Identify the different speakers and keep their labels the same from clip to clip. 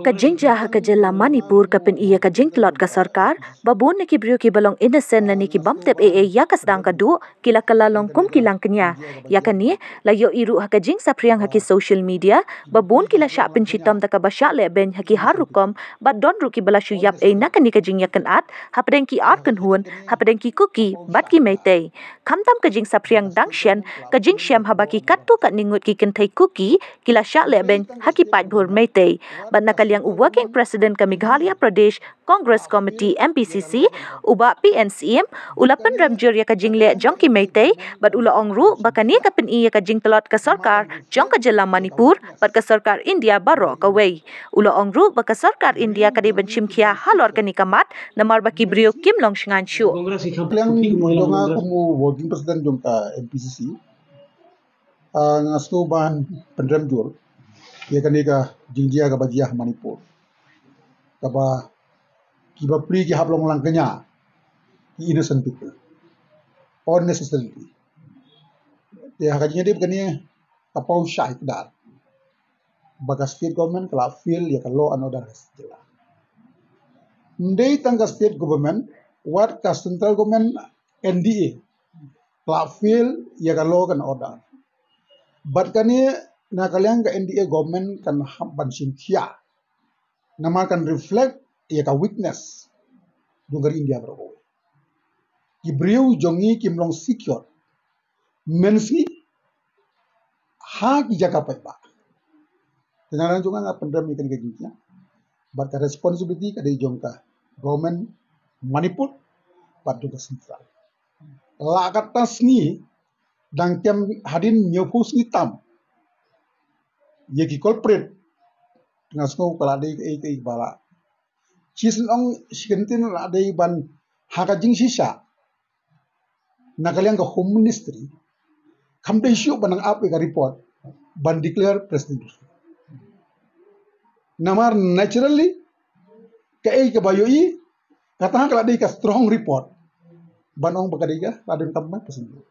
Speaker 1: Kajing jah kajela Manipur kapin iya kajing telot ka sarkar babun ni kibrio ki balong innocent lani ki bamtep ya kasdang kadu kila kalalong kum kilang kenya ya kani layo iru kajing sapriang haki social media babun kila syapin chitam taka basyak le ben haki harukom bat don ru ki balashu yap nakani kajing yakan at hapdeng ki art kan hun hapdeng ki cookie bat ki meitei kamtam kajing sapriang dangshan kajing syam habaki katu kat ningut ki kentai cookie kila syak le ben haki pat bhur meitei bat yang Working President ke Meghalaya Pradesh Congress Committee MPCC uba PNCM ulapan ramjur ya kajing le jong ki meitei bat ula ongru bakani kapin iya kajing telot ke sarkar jong ke jela Manipur bat ke sarkar India baro ka wei ula ongru baka sarkar India kadi benchim kia halor kani kamat namar baki brio kim long shingan shu
Speaker 2: yang donga kumu Working President jong ka MPCC ngastu ban pendramjur ya kani ka jingjia ka bajiah Manipur kaba kiba pri ki hablong lang kanya ki innocent people unnecessarily ya hakanya dia kani kapau syah ikdar baga state government kala feel ya ka law and order jela ndai tangga state government what ka central government NDA kala feel ya ka law and order but kani na kalian ka NDA government kan hampan sintia nama kan reflect ya ka weakness dungar India bro ibriu jongi kimlong secure mensi ha ki jaga pa tengaran jonga nga pendam ikan gajinya but ka responsibility ka de jongka government Manipur padu ka central la katas ni dang kem hadin nyopus ni tam ye ki corporate ngasno kala de ke bala chislong sikentin la de ban hakajing sisa nakaliang ka home ministry kampe issue banang ape ka report ban declare president namar naturally ke bayoi kata kala de ka strong report banong bakadega adon kamma president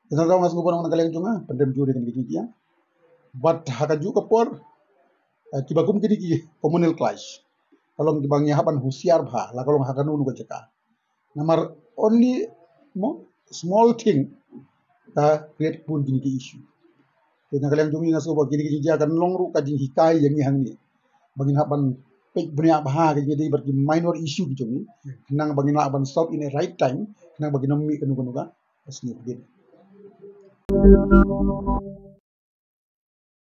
Speaker 2: tenang ngasno banong nakaliang junga pendem juri kan gigia but hakaju kapor kibagum kini ki communal clash kalau kibangnya haban husiar bha la kalau hakanu nu jeka namar only small thing create pun kini ki issue tena kalian jungi ngaso ba kini ki akan longru kajing hikai yang hang ni bangin haban pek benya bha ke jadi berki minor issue ki jungi nang bangin haban solve in a right time nang bangin mi kanu kanu ka asni begini